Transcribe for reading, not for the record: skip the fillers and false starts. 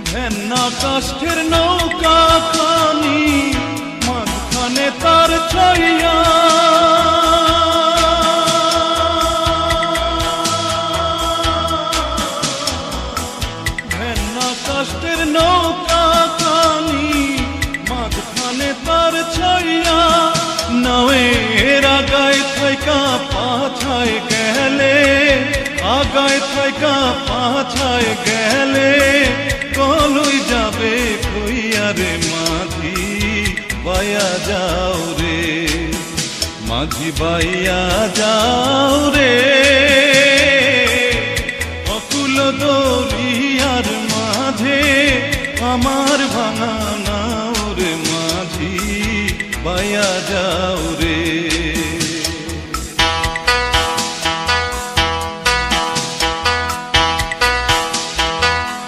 ভেন্না কাষ্ঠের নৌকা খানি মাঝখানে তার ছাইয়া, ভেন্না কাষ্ঠের নৌকা খানি মাঝখানে তার ছাইয়া। নাওয়ের আগায় থাইকা পাছায় গেলে, আগায় থাইকা পাছায় গেলে কলই যাবে কইয়া রে মাঝি বাইয়া যাও রে, মাঝি বাইয়া যাও রে। অকুল দরিয়ার মাঝে আমার